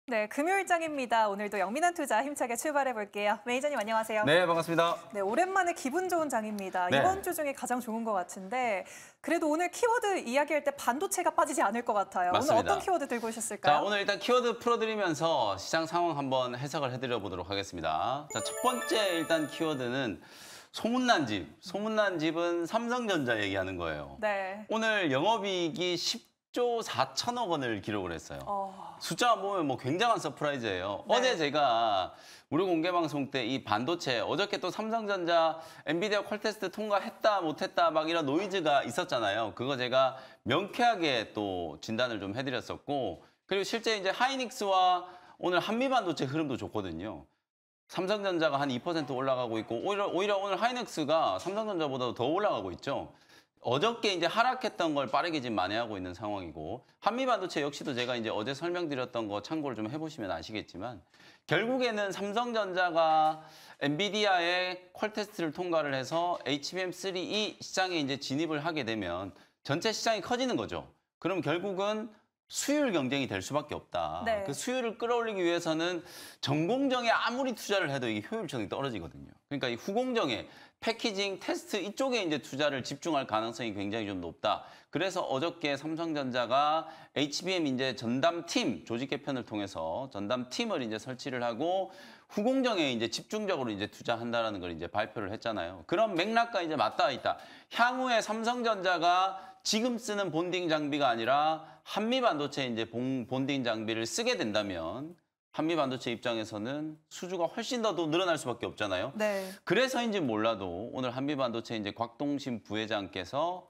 네, 금요일장입니다. 오늘도 영민한 투자 힘차게 출발해 볼게요. 매니저님 안녕하세요. 네, 반갑습니다. 네, 오랜만에 기분 좋은 장입니다. 네. 이번 주 중에 가장 좋은 것 같은데 그래도 오늘 키워드 이야기할 때 반도체가 빠지지 않을 것 같아요. 맞습니다. 오늘 어떤 키워드 들고 오셨을까요? 자, 오늘 일단 키워드 풀어드리면서 시장 상황 한번 해석을 해드려 보도록 하겠습니다. 자, 첫 번째 일단 키워드는 소문난 집은 삼성전자 얘기하는 거예요. 네. 오늘 영업이익이 10조 4천억 원을 기록을 했어요. 숫자 보면 뭐 굉장한 서프라이즈예요. 네. 어제 제가 무료 공개 방송 때 이 반도체 어저께 또 삼성전자 엔비디아 퀄테스트 통과했다 못했다 막 이런 노이즈가 있었잖아요. 그거 제가 명쾌하게 또 진단을 좀 해드렸었고, 그리고 실제 이제 하이닉스와 오늘 한미반도체 흐름도 좋거든요. 삼성전자가 한 2% 올라가고 있고 오히려 오늘 하이닉스가 삼성전자보다 더 올라가고 있죠. 어저께 이제 하락했던 걸 빠르게 지금 만회하고 있는 상황이고, 한미반도체 역시도 제가 이제 어제 설명드렸던 거 참고를 좀 해보시면 아시겠지만, 결국에는 삼성전자가 엔비디아의 퀄테스트를 통과를 해서 HBM3E 시장에 이제 진입을 하게 되면 전체 시장이 커지는 거죠. 그럼 결국은 수율 경쟁이 될 수밖에 없다. 네. 그 수율을 끌어올리기 위해서는 전공정에 아무리 투자를 해도 이게 효율성이 떨어지거든요. 그러니까 이 후공정에 패키징, 테스트 이쪽에 이제 투자를 집중할 가능성이 굉장히 좀 높다. 그래서 어저께 삼성전자가 HBM 이제 전담팀 조직 개편을 통해서 전담팀을 이제 설치를 하고 후공정에 이제 집중적으로 이제 투자한다라는 걸 이제 발표를 했잖아요. 그런 맥락과 이제 맞닿아 있다. 향후에 삼성전자가 지금 쓰는 본딩 장비가 아니라 한미반도체 이제 본딩 장비를 쓰게 된다면 한미반도체 입장에서는 수주가 훨씬 더 늘어날 수밖에 없잖아요. 네. 그래서인지 몰라도 오늘 한미반도체 이제 곽동신 부회장께서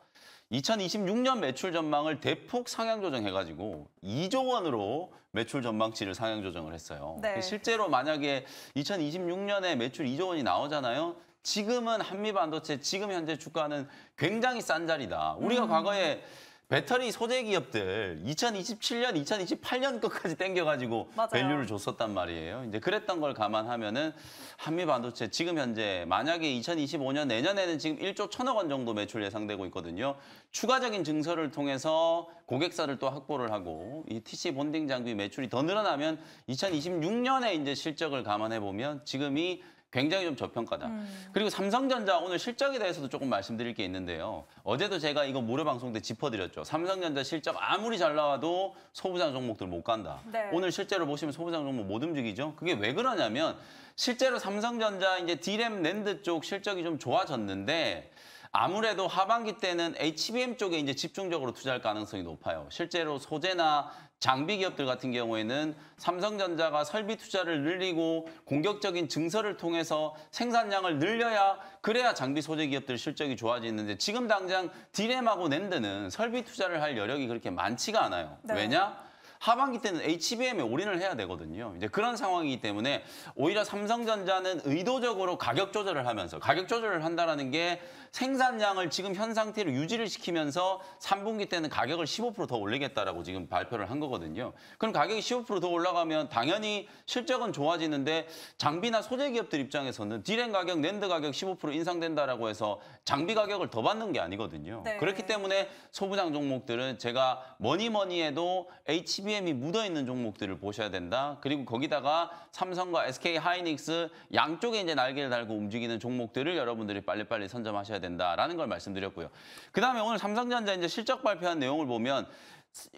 2026년 매출 전망을 대폭 상향 조정해가지고 2조 원으로 매출 전망치를 상향 조정을 했어요. 네. 실제로 만약에 2026년에 매출 2조 원이 나오잖아요. 지금은 한미반도체 지금 현재 주가는 굉장히 싼 자리다. 우리가 과거에 배터리 소재 기업들 2027년, 2028년 것까지 땡겨가지고 맞아요. 밸류를 줬었단 말이에요. 이제 그랬던 걸 감안하면은 한미반도체 지금 현재 만약에 2025년 내년에는 지금 1조 1천억 원 정도 매출 예상되고 있거든요. 추가적인 증설을 통해서 고객사를 또 확보를 하고 이 TC 본딩 장비 매출이 더 늘어나면 2026년에 이제 실적을 감안해 보면 지금이 굉장히 좀 저평가다. 그리고 삼성전자 오늘 실적에 대해서도 조금 말씀드릴 게 있는데요. 어제도 제가 이거 무료 방송 때 짚어드렸죠. 삼성전자 실적 아무리 잘 나와도 소부장 종목들 못 간다. 네. 오늘 실제로 보시면 소부장 종목 못 움직이죠. 그게 왜 그러냐면 실제로 삼성전자 이제 D램 낸드 쪽 실적이 좀 좋아졌는데 아무래도 하반기 때는 HBM 쪽에 이제 집중적으로 투자할 가능성이 높아요. 실제로 소재나 장비 기업들 같은 경우에는 삼성전자가 설비 투자를 늘리고 공격적인 증설을 통해서 생산량을 늘려야 그래야 장비 소재 기업들 실적이 좋아지는데 지금 당장 D램하고 낸드는 설비 투자를 할 여력이 그렇게 많지가 않아요. 네. 왜냐? 하반기 때는 HBM에 올인을 해야 되거든요. 이제 그런 상황이기 때문에 오히려 삼성전자는 의도적으로 가격 조절을 하면서 가격 조절을 한다는 게 생산량을 지금 현 상태로 유지를 시키면서 3분기 때는 가격을 15% 더 올리겠다라고 지금 발표를 한 거거든요. 그럼 가격이 15% 더 올라가면 당연히 실적은 좋아지는데 장비나 소재 기업들 입장에서는 D램 가격, 낸드 가격 15% 인상된다라고 해서 장비 가격을 더 받는 게 아니거든요. 네. 그렇기 때문에 소부장 종목들은 제가 뭐니 해도 HBM이 묻어있는 종목들을 보셔야 된다. 그리고 거기다가 삼성과 SK 하이닉스 양쪽에 이제 날개를 달고 움직이는 종목들을 여러분들이 빨리빨리 선점하셔야 된다라는 걸 말씀드렸고요. 그다음에 오늘 삼성전자 이제 실적 발표한 내용을 보면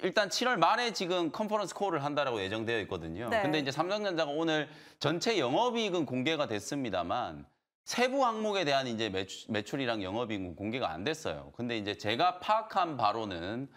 일단 7월 말에 지금 컨퍼런스 콜을 한다라고 예정되어 있거든요. 네. 근데 이제 삼성전자가 오늘 전체 영업이익은 공개가 됐습니다만 세부 항목에 대한 이제 매출이랑 영업이익은 공개가 안 됐어요. 근데 이제 제가 파악한 바로는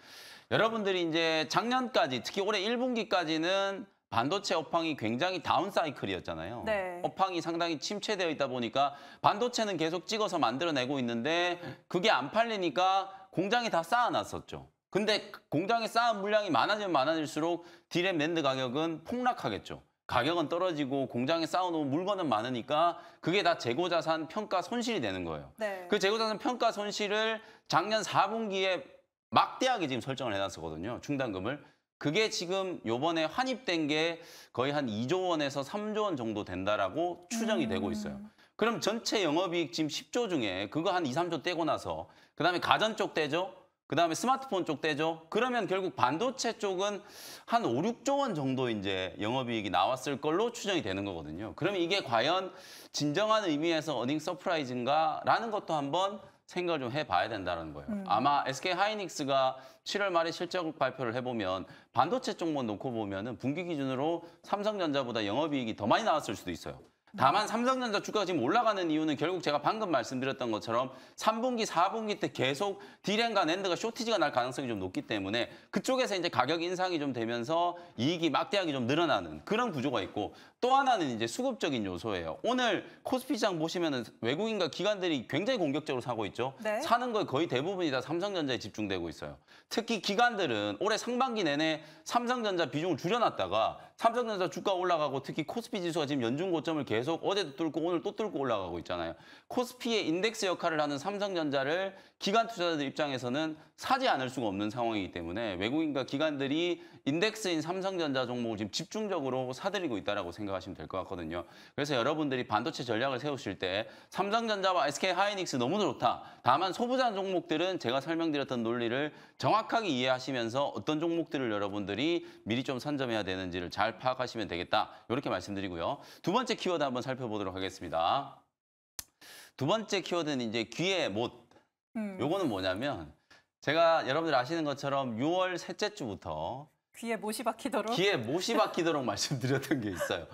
여러분들이 이제 작년까지 특히 올해 1분기까지는 반도체 업황이 굉장히 다운 사이클이었잖아요. 네. 업황이 상당히 침체되어 있다 보니까 반도체는 계속 찍어서 만들어내고 있는데 그게 안 팔리니까 공장에 다 쌓아놨었죠. 근데 공장에 쌓은 물량이 많아지면 많아질수록 D램 낸드 가격은 폭락하겠죠. 가격은 떨어지고 공장에 쌓아놓은 물건은 많으니까 그게 다 재고자산 평가 손실이 되는 거예요. 네. 그 재고자산 평가 손실을 작년 4분기에 막대하게 지금 설정을 해놨었거든요. 충당금을. 그게 지금 요번에 환입된 게 거의 한 2조 원에서 3조 원 정도 된다라고 추정이 되고 있어요. 그럼 전체 영업이익 지금 10조 중에 그거 한 2, 3조 떼고 나서 그다음에 가전 쪽 떼죠. 그다음에 스마트폰 쪽 떼죠. 그러면 결국 반도체 쪽은 한 5, 6조 원 정도 이제 영업이익이 나왔을 걸로 추정이 되는 거거든요. 그러면 이게 과연 진정한 의미에서 어닝 서프라이즈인가라는 것도 한번 생각을 좀 해봐야 된다는 거예요. 아마 SK 하이닉스가 7월 말에 실적 발표를 해보면 반도체 쪽만 놓고 보면은 분기 기준으로 삼성전자보다 영업이익이 더 많이 나왔을 수도 있어요. 다만 삼성전자 주가가 지금 올라가는 이유는 결국 제가 방금 말씀드렸던 것처럼 3분기, 4분기 때 계속 D램과 낸드가 쇼티지가 날 가능성이 좀 높기 때문에 그쪽에서 이제 가격 인상이 좀 되면서 이익이 막대하게 좀 늘어나는 그런 구조가 있고 또 하나는 이제 수급적인 요소예요. 오늘 코스피 시장 보시면은 외국인과 기관들이 굉장히 공격적으로 사고 있죠. 네. 사는 거의 거의 대부분이 다 삼성전자에 집중되고 있어요. 특히 기관들은 올해 상반기 내내 삼성전자 비중을 줄여놨다가 삼성전자 주가 올라가고 특히 코스피 지수가 지금 연중 고점을 계속 어제도 뚫고 오늘 또 뚫고 올라가고 있잖아요. 코스피의 인덱스 역할을 하는 삼성전자를 기관 투자자들 입장에서는 사지 않을 수가 없는 상황이기 때문에 외국인과 기관들이 인덱스인 삼성전자 종목을 지금 집중적으로 사들이고 있다고 생각하시면 될 것 같거든요. 그래서 여러분들이 반도체 전략을 세우실 때 삼성전자와 SK 하이닉스 너무 좋다. 다만 소부장 종목들은 제가 설명드렸던 논리를 정확하게 이해하시면서 어떤 종목들을 여러분들이 미리 좀 선점해야 되는지를 잘 파악하시면 되겠다. 이렇게 말씀드리고요. 두 번째 키워드 한번 살펴보도록 하겠습니다. 두 번째 키워드는 이제 귀의 못. 요거는 뭐냐면 제가 여러분들 아시는 것처럼 6월 셋째 주부터 귀에 못이 박히도록. 귀에 못이 박히도록 말씀드렸던 게 있어요.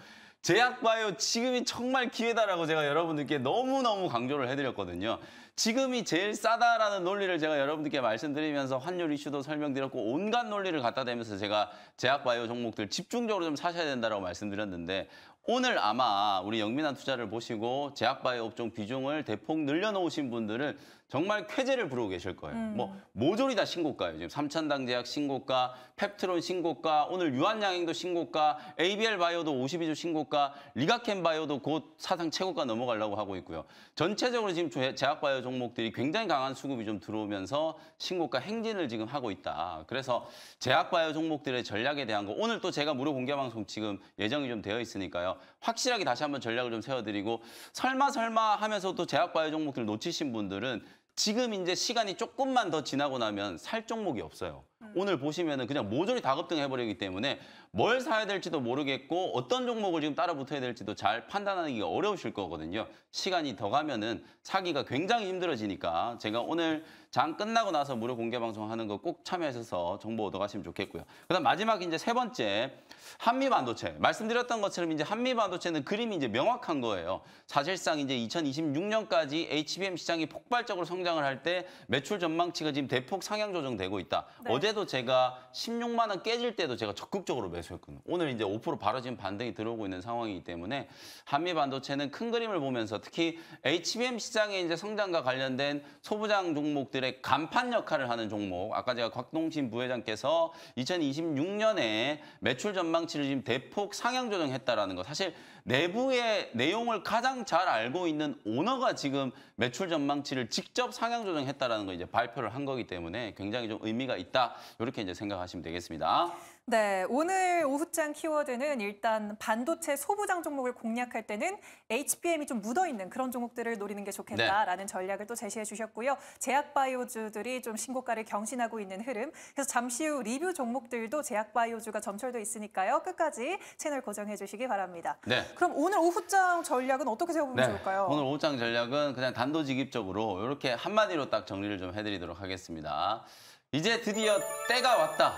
제약바이오 지금이 정말 기회다라고 제가 여러분들께 너무너무 강조를 해드렸거든요. 지금이 제일 싸다라는 논리를 제가 여러분들께 말씀드리면서 환율 이슈도 설명드렸고 온갖 논리를 갖다 대면서 제가 제약바이오 종목들 집중적으로 좀 사셔야 된다고 말씀드렸는데 오늘 아마 우리 영민한 투자를 보시고 제약바이오 업종 비중을 대폭 늘려놓으신 분들은 정말 쾌재를 부르고 계실 거예요. 뭐 모조리 다 신고가예요. 지금 삼천당제약 신고가, 펩트론 신고가, 오늘 유한양행도 신고가, ABL 바이오도 52주 신고가, 리가켄 바이오도 곧 사상 최고가 넘어가려고 하고 있고요. 전체적으로 지금 제약바이오 종목들이 굉장히 강한 수급이 좀 들어오면서 신고가 행진을 지금 하고 있다. 그래서 제약바이오 종목들의 전략에 대한 거 오늘 또 제가 무료 공개 방송 지금 예정이 좀 되어 있으니까요. 확실하게 다시 한번 전략을 좀 세워드리고 설마 하면서 또 제약바이오 종목들 놓치신 분들은 지금 이제 시간이 조금만 더 지나고 나면 살 종목이 없어요. 오늘 보시면은 그냥 모조리 다 급등해버리기 때문에 뭘 사야 될지도 모르겠고 어떤 종목을 지금 따라 붙어야 될지도 잘 판단하기가 어려우실 거거든요. 시간이 더 가면은 사기가 굉장히 힘들어지니까 제가 오늘 장 끝나고 나서 무료 공개 방송하는 거 꼭 참여하셔서 정보 얻어가시면 좋겠고요. 그다음 마지막 이제 세 번째 한미 반도체 말씀드렸던 것처럼 이제 한미 반도체는 그림이 이제 명확한 거예요. 사실상 이제 2026년까지 HBM 시장이 폭발적으로 성장을 할 때 매출 전망치가 지금 대폭 상향 조정되고 있다. 네. 어제도 제가 16만 원 깨질 때도 제가 적극적으로 매수했거든요. 오늘 이제 5% 바로 지금 반등이 들어오고 있는 상황이기 때문에 한미 반도체는 큰 그림을 보면서 특히 HBM 시장의 이제 성장과 관련된 소부장 종목들의 간판 역할을 하는 종목. 아까 제가 곽동신 부회장께서 2026년에 매출 전망치를 지금 대폭 상향 조정했다라는 거. 사실 내부의 내용을 가장 잘 알고 있는 오너가 지금 매출 전망치를 직접 상향 조정했다라는 거 이제 발표를 한 거기 때문에 굉장히 좀 의미가 있다. 이렇게 이제 생각하시면 되겠습니다. 네, 오늘 오후장 키워드는 일단 반도체 소부장 종목을 공략할 때는 HBM이 좀 묻어있는 그런 종목들을 노리는 게 좋겠다라는 전략을 또 제시해 주셨고요. 제약바이오주들이 좀 신고가를 경신하고 있는 흐름. 그래서 잠시 후 리뷰 종목들도 제약바이오주가 점철돼 있으니까요. 끝까지 채널 고정해 주시기 바랍니다. 네. 그럼 오늘 오후장 전략은 어떻게 세워보면 좋을까요? 오늘 오후장 전략은 그냥 단도직입적으로 이렇게 한마디로 딱 정리를 좀 해드리도록 하겠습니다. 이제 드디어 때가 왔다.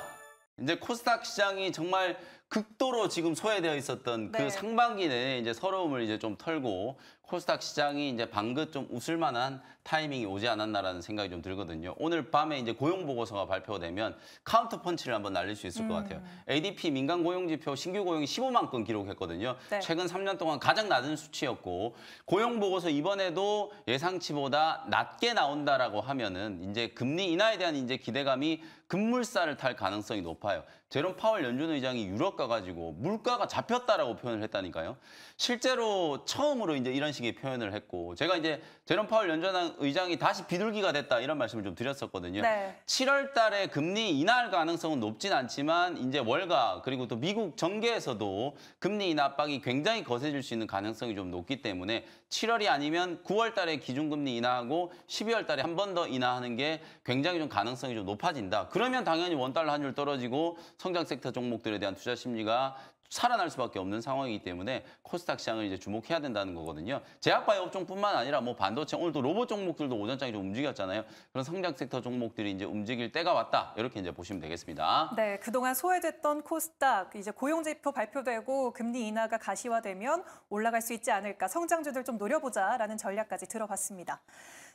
이제 코스닥 시장이 정말 극도로 지금 소외되어 있었던 그 상반기 내에 이제 서러움을 이제 좀 털고 코스닥 시장이 이제 방긋 좀 웃을 만한 타이밍이 오지 않았나라는 생각이 좀 들거든요. 오늘 밤에 이제 고용 보고서가 발표되면 카운터 펀치를 한번 날릴 수 있을 것 같아요. ADP 민간 고용 지표 신규 고용이 15만 건 기록했거든요. 네. 최근 3년 동안 가장 낮은 수치였고 고용 보고서 이번에도 예상치보다 낮게 나온다라고 하면은 이제 금리 인하에 대한 이제 기대감이 급물살을 탈 가능성이 높아요. 제롬 파월 연준 의장이 유럽 가가지고 물가가 잡혔다라고 표현을 했다니까요. 실제로 처음으로 이제 이런 식의 표현을 했고, 제가 이제 제롬 파월 연준 의장이 다시 비둘기가 됐다 이런 말씀을 좀 드렸었거든요. 네. 7월 달에 금리 인하할 가능성은 높진 않지만 이제 월가 그리고 또 미국 정계에서도 금리 인하 압박이 굉장히 거세질 수 있는 가능성이 좀 높기 때문에 7월이 아니면 9월 달에 기준금리 인하하고 12월 달에 한 번 더 인하하는 게 굉장히 좀 가능성이 좀 높아진다. 그러면 당연히 원달러 환율 떨어지고 성장 섹터 종목들에 대한 투자 심리가 살아날 수밖에 없는 상황이기 때문에 코스닥 시장을 이제 주목해야 된다는 거거든요. 제약바이오 업종뿐만 아니라 뭐 반도체, 오늘도 로봇 종목들도 오전장에 좀 움직였잖아요. 그런 성장 섹터 종목들이 이제 움직일 때가 왔다. 이렇게 이제 보시면 되겠습니다. 네, 그동안 소외됐던 코스닥, 이제 고용지표 발표되고 금리 인하가 가시화되면 올라갈 수 있지 않을까, 성장주들 좀 노려보자라는 전략까지 들어봤습니다.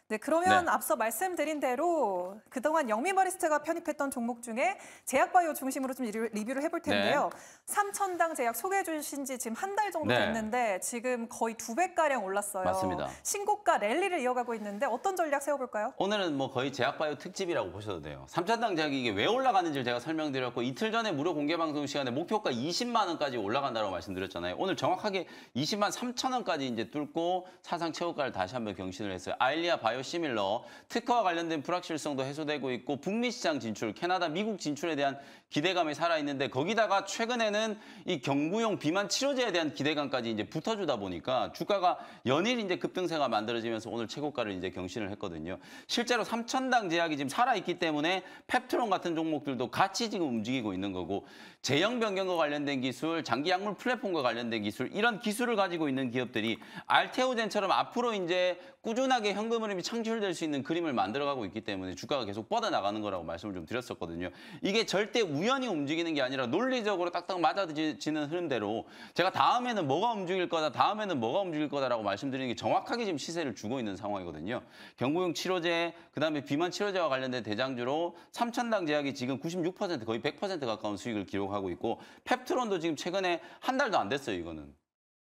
네, 그러면 네. 앞서 말씀드린 대로 그동안 영미머리스트가 편입했던 종목 중에 제약바이오 중심으로 좀 리뷰를 해볼 텐데요. 삼천당 제약 소개해 주신 지 지금 한 달 정도 네. 됐는데 지금 거의 2배가량 올랐어요. 맞습니다. 신고가 랠리를 이어가고 있는데 어떤 전략 세워볼까요? 오늘은 뭐 거의 제약바이오 특집이라고 보셔도 돼요. 삼천당 제약이 이게 왜 올라가는지를 제가 설명드렸고, 이틀 전에 무료 공개 방송 시간에 목표가 20만 원까지 올라간다고 말씀드렸잖아요. 오늘 정확하게 20만 3천 원까지 이제 뚫고 사상 최고가를 다시 한번 경신을 했어요. 아일리아 바이오시밀러 특허와 관련된 불확실성도 해소되고 있고, 북미 시장 진출, 캐나다, 미국 진출에 대한 기대감이 살아있는데, 거기다가 최근에는 이 경구용 비만 치료제에 대한 기대감까지 이제 붙어주다 보니까 주가가 연일 이제 급등세가 만들어지면서 오늘 최고가를 이제 경신을 했거든요. 실제로 삼천당 제약이 지금 살아있기 때문에 펩트론 같은 종목들도 같이 지금 움직이고 있는 거고, 제형 변경과 관련된 기술, 장기 약물 플랫폼과 관련된 기술, 이런 기술을 가지고 있는 기업들이 알테오젠처럼 앞으로 이제 꾸준하게 현금 흐름이 창출될 수 있는 그림을 만들어가고 있기 때문에 주가가 계속 뻗어나가는 거라고 말씀을 좀 드렸었거든요. 이게 절대 우연히 움직이는 게 아니라 논리적으로 딱딱 맞아지는 흐름대로 제가 다음에는 뭐가 움직일 거다, 다음에는 뭐가 움직일 거다라고 말씀드리는 게 정확하게 지금 시세를 주고 있는 상황이거든요. 경구용 치료제, 그다음에 비만 치료제와 관련된 대장주로 삼천당 제약이 지금 96% 거의 100% 가까운 수익을 기록하고 있고, 펩트론도 지금 최근에 한 달도 안 됐어요, 이거는.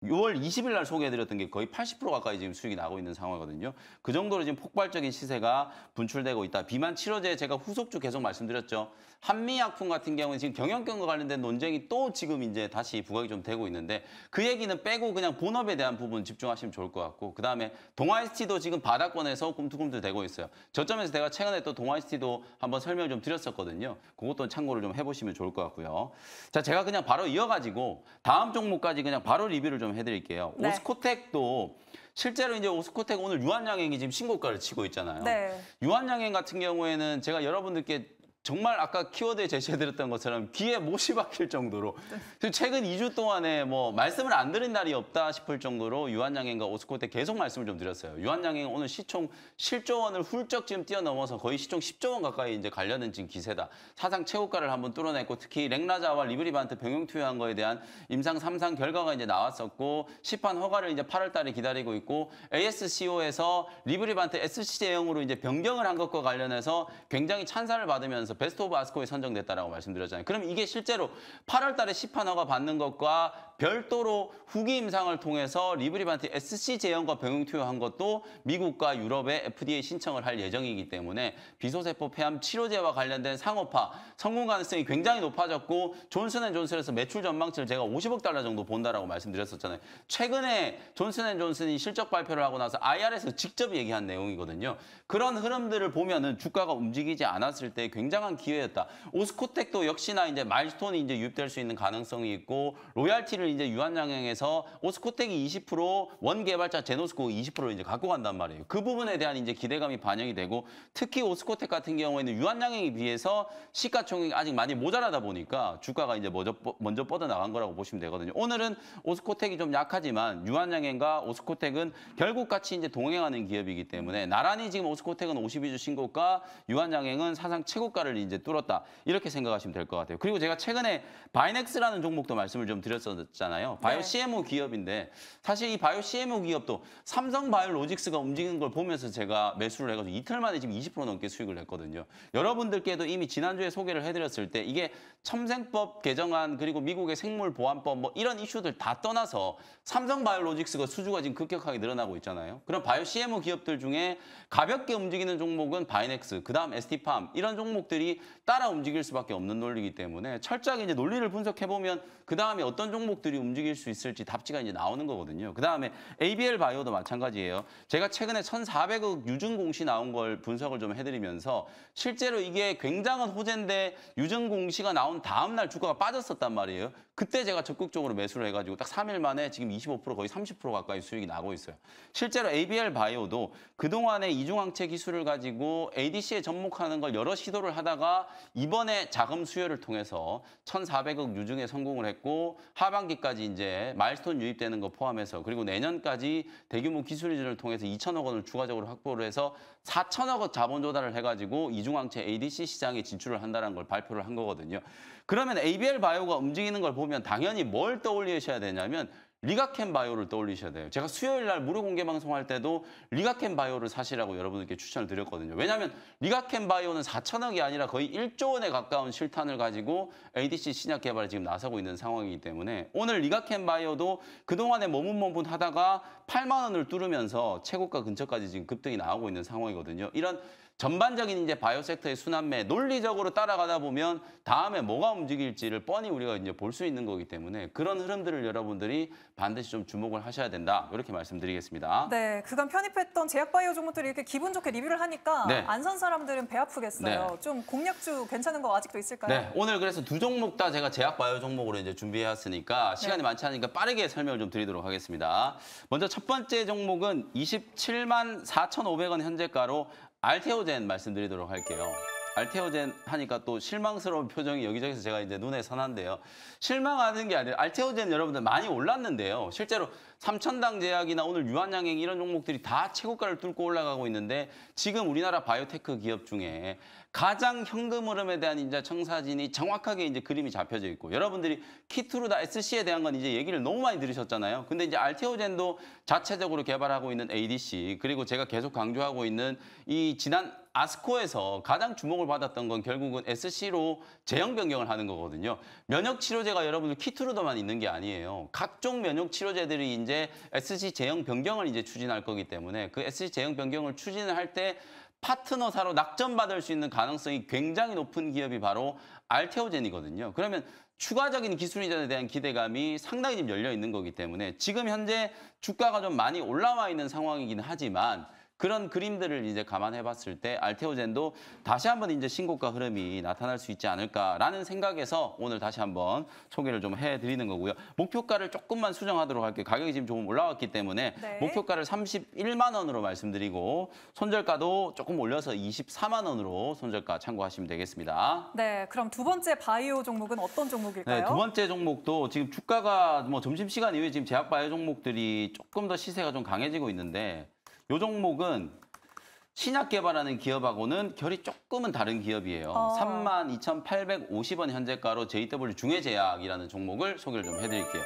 6월 20일 날 소개해드렸던 게 거의 80% 가까이 지금 수익이 나고 있는 상황이거든요. 그 정도로 지금 폭발적인 시세가 분출되고 있다. 비만 치료제 제가 후속주 계속 말씀드렸죠. 한미약품 같은 경우는 지금 경영권과 관련된 논쟁이 또 지금 이제 다시 부각이 좀 되고 있는데, 그 얘기는 빼고 그냥 본업에 대한 부분 집중하시면 좋을 것 같고, 그 다음에 동아이스티도 지금 바닥권에서 꿈틀꿈틀 되고 있어요. 저점에서 제가 최근에 또 동아이스티도 한번 설명 좀 드렸었거든요. 그것도 참고를 좀 해보시면 좋을 것 같고요. 자, 제가 그냥 바로 이어가지고 다음 종목까지 그냥 바로 리뷰를 좀 해드릴게요. 네. 오스코텍도 실제로 이제 오스코텍 오늘 유한양행이 지금 신고가를 치고 있잖아요. 네. 유한양행 같은 경우에는 제가 여러분들께 정말 아까 키워드에 제시해드렸던 것처럼 귀에 못이 박힐 정도로 최근 2주 동안에 뭐 말씀을 안 드린 날이 없다 싶을 정도로 유한양행과 오스코텍 계속 말씀을 좀 드렸어요. 유한양행 오늘 시총 7조 원을 훌쩍 지금 뛰어넘어서 거의 시총 10조 원 가까이 이제 관련된 지금 기세다. 사상 최고가를 한번 뚫어냈고, 특히 렉라자와 리브리반트 병용 투여한 거에 대한 임상 3상 결과가 이제 나왔었고, 시판 허가를 이제 8월 달에 기다리고 있고, ASCO에서 리브리반트 SC 제형으로 이제 변경을 한 것과 관련해서 굉장히 찬사를 받으면서 베스트 오브 아스코에 선정됐다라고 말씀드렸잖아요. 그럼 이게 실제로 8월 달에 시판 허가 받는 것과 별도로 후기 임상을 통해서 리브리반트 SC 제형과 병용 투여한 것도 미국과 유럽에 FDA 신청을 할 예정이기 때문에 비소세포 폐암 치료제와 관련된 상업화 성공 가능성이 굉장히 높아졌고, 존슨앤존슨에서 매출 전망치를 제가 50억 달러 정도 본다라고 말씀드렸었잖아요. 최근에 존슨앤존슨이 실적 발표를 하고 나서 IR에서 직접 얘기한 내용이거든요. 그런 흐름들을 보면은 주가가 움직이지 않았을 때 굉장한 기회였다. 오스코텍도 역시나 이제 마일스톤이 이제 유입될 수 있는 가능성이 있고, 로얄티를 이제 유한양행에서 오스코텍이 20%, 원 개발자 제노스코 20%를 이제 갖고 간단 말이에요. 그 부분에 대한 이제 기대감이 반영이 되고, 특히 오스코텍 같은 경우에는 유한양행에 비해서 시가총액이 아직 많이 모자라다 보니까 주가가 이제 먼저 뻗어 나간 거라고 보시면 되거든요. 오늘은 오스코텍이 좀 약하지만 유한양행과 오스코텍은 결국 같이 이제 동행하는 기업이기 때문에 나란히 지금 오스코텍은 52주 신고가, 유한양행은 사상 최고가를 이제 뚫었다. 이렇게 생각하시면 될 것 같아요. 그리고 제가 최근에 바이넥스라는 종목도 말씀을 좀 드렸었잖아요. 있었잖아요. 바이오 네. CMO 기업인데 사실 이 바이오 CMO 기업도 삼성바이오로직스가 움직이는 걸 보면서 제가 매수를 해가지고 이틀 만에 지금 20% 넘게 수익을 냈거든요. 여러분들께도 이미 지난주에 소개를 해드렸을 때 이게 첨생법 개정안 그리고 미국의 생물보안법 뭐 이런 이슈들 다 떠나서 삼성바이오로직스가 수주가 지금 급격하게 늘어나고 있잖아요. 그럼 바이오 CMO 기업들 중에 가볍게 움직이는 종목은 바이넥스, 그다음 ST팜 이런 종목들이 따라 움직일 수밖에 없는 논리이기 때문에 철저하게 이제 논리를 분석해 보면 그 다음에 어떤 종목들이 움직일 수 있을지 답지가 이제 나오는 거거든요. 그 다음에 ABL 바이오도 마찬가지예요. 제가 최근에 1,400억 유증 공시 나온 걸 분석을 좀 해드리면서 실제로 이게 굉장한 호재인데 유증 공시가 나온 다음 날 주가가 빠졌었단 말이에요. 그때 제가 적극적으로 매수를 해가지고 딱 3일 만에 지금 25% 거의 30% 가까이 수익이 나고 있어요. 실제로 ABL 바이오도 그동안의 이중항체 기술을 가지고 ADC에 접목하는 걸 여러 시도를 하다가 이번에 자금 수요를 통해서 1,400억 유증에 성공을 했고 하반기까지 이제 마일스톤 유입되는 거 포함해서 그리고 내년까지 대규모 기술 이전을 통해서 2천억 원을 추가적으로 확보를 해서 4천억 원 자본 조달을 해가지고 이중항체 ADC 시장에 진출을 한다는 걸 발표를 한 거거든요. 그러면 ABL 바이오가 움직이는 걸 보면 당연히 뭘 떠올리셔야 되냐면 리가켄 바이오를 떠올리셔야 돼요. 제가 수요일 날 무료 공개 방송할 때도 리가켄 바이오를 사시라고 여러분들께 추천을 드렸거든요. 왜냐하면 리가켄 바이오는 4천억이 아니라 거의 1조 원에 가까운 실탄을 가지고 ADC 신약 개발에 지금 나서고 있는 상황이기 때문에 오늘 리가켄 바이오도 그동안에 머뭇머뭇하다가 8만 원을 뚫으면서 최고가 근처까지 지금 급등이 나오고 있는 상황이거든요. 이런 전반적인 이제 바이오 섹터의 순환매 논리적으로 따라가다 보면 다음에 뭐가 움직일지를 뻔히 우리가 이제 볼 수 있는 거기 때문에 그런 흐름들을 여러분들이 반드시 좀 주목을 하셔야 된다. 이렇게 말씀드리겠습니다. 네, 그간 편입했던 제약바이오 종목들이 이렇게 기분 좋게 리뷰를 하니까 네. 안 산 사람들은 배 아프겠어요. 네. 좀 공략주 괜찮은 거 아직도 있을까요? 네, 오늘 그래서 두 종목 다 제가 제약바이오 종목으로 이제 준비해왔으니까 시간이 많지 않으니까 빠르게 설명을 좀 드리도록 하겠습니다. 먼저 첫 번째 종목은 27만 4,500원 현재가로 알테오젠 말씀드리도록 할게요. 알테오젠 하니까 또 실망스러운 표정이 여기저기서 제가 이제 눈에 선한데요. 실망하는 게 아니라 알테오젠 여러분들 많이 올랐는데요. 실제로 삼천당 제약이나 오늘 유한양행 이런 종목들이 다 최고가를 뚫고 올라가고 있는데 지금 우리나라 바이오테크 기업 중에 가장 현금 흐름에 대한 이제 청사진이 정확하게 이제 그림이 잡혀져 있고 여러분들이 키투르다 SC에 대한 건 이제 얘기를 너무 많이 들으셨잖아요. 근데 이제 알테오젠도 자체적으로 개발하고 있는 ADC 그리고 제가 계속 강조하고 있는 이 지난 아스코에서 가장 주목을 받았던 건 결국은 SC로 제형 변경을 하는 거거든요. 면역 치료제가 여러분들 키투르더만 있는 게 아니에요. 각종 면역 치료제들이 이제 SC 제형 변경을 이제 추진할 거기 때문에 그 SC 제형 변경을 추진을 할 때 파트너사로 낙점받을 수 있는 가능성이 굉장히 높은 기업이 바로 알테오젠이거든요. 그러면 추가적인 기술 이전에 대한 기대감이 상당히 좀 열려 있는 거기 때문에 지금 현재 주가가 좀 많이 올라와 있는 상황이긴 하지만 그런 그림들을 이제 감안해 봤을 때 알테오젠도 다시 한번 이제 신고가 흐름이 나타날 수 있지 않을까라는 생각에서 오늘 다시 한번 소개를 좀 해드리는 거고요. 목표가를 조금만 수정하도록 할게요. 가격이 지금 조금 올라왔기 때문에 네. 목표가를 31만 원으로 말씀드리고 손절가도 조금 올려서 24만 원으로 손절가 참고하시면 되겠습니다. 네, 그럼 두 번째 바이오 종목은 어떤 종목일까요? 네, 두 번째 종목도 지금 주가가 뭐 점심시간 이후에 지금 제약바이오 종목들이 조금 더 시세가 좀 강해지고 있는데 이 종목은 신약 개발하는 기업하고는 결이 조금은 다른 기업이에요. 32,850원 현재가로 JW 중해제약이라는 종목을 소개를 좀 해드릴게요.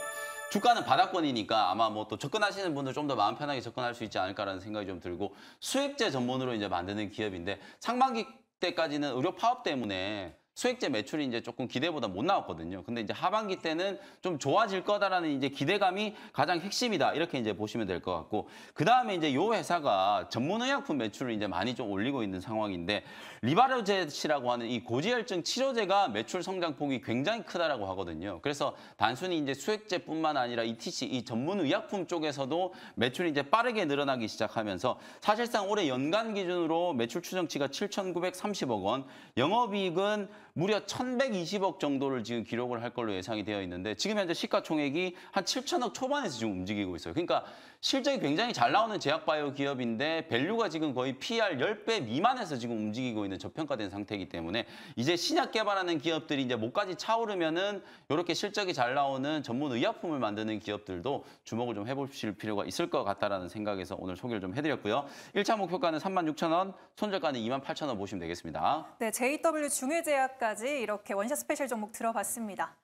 주가는 바닥권이니까 아마 뭐 또 접근하시는 분들 좀 더 마음 편하게 접근할 수 있지 않을까라는 생각이 좀 들고 수액제 전문으로 이제 만드는 기업인데 상반기 때까지는 의료 파업 때문에 수액제 매출이 이제 조금 기대보다 못 나왔거든요. 근데 이제 하반기 때는 좀 좋아질 거다라는 이제 기대감이 가장 핵심이다. 이렇게 이제 보시면 될 것 같고. 그 다음에 이제 요 회사가 전문의약품 매출을 이제 많이 좀 올리고 있는 상황인데 리바르젯이라고 하는 이 고지혈증 치료제가 매출 성장폭이 굉장히 크다라고 하거든요. 그래서 단순히 이제 수액제뿐만 아니라 ETC, 이 전문의약품 쪽에서도 매출이 이제 빠르게 늘어나기 시작하면서 사실상 올해 연간 기준으로 매출 추정치가 7,930억 원, 영업이익은 무려 1,120억 정도를 지금 기록을 할 걸로 예상이 되어 있는데 지금 현재 시가총액이 한 7천억 초반에서 지금 움직이고 있어요. 그러니까 실적이 굉장히 잘 나오는 제약바이오 기업인데 밸류가 지금 거의 PR 10배 미만에서 지금 움직이고 있는 저평가된 상태이기 때문에 이제 신약 개발하는 기업들이 이제 목까지 차오르면은 이렇게 실적이 잘 나오는 전문 의약품을 만드는 기업들도 주목을 좀 해보실 필요가 있을 것 같다라는 생각에서 오늘 소개를 좀 해드렸고요. 1차 목표가는 36,000원, 손절가는 28,000원 보시면 되겠습니다. 네, JW 중해제약까지 이렇게 원샷 스페셜 종목 들어봤습니다.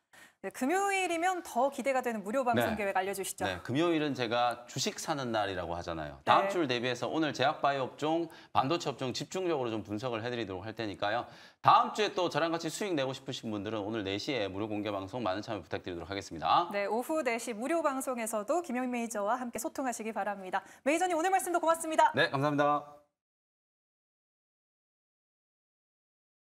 네, 금요일이면 더 기대가 되는 무료 방송 네. 계획 알려주시죠. 네, 금요일은 제가 주식 사는 날이라고 하잖아요. 다음 네. 주를 대비해서 오늘 제약바이오 업종, 반도체 업종 집중적으로 좀 분석을 해드리도록 할 테니까요. 다음 주에 또 저랑 같이 수익 내고 싶으신 분들은 오늘 4시에 무료 공개 방송 많은 참여 부탁드리도록 하겠습니다. 네, 오후 4시 무료 방송에서도 김영민 매니저와 함께 소통하시기 바랍니다. 매니저님 오늘 말씀도 고맙습니다. 네, 감사합니다.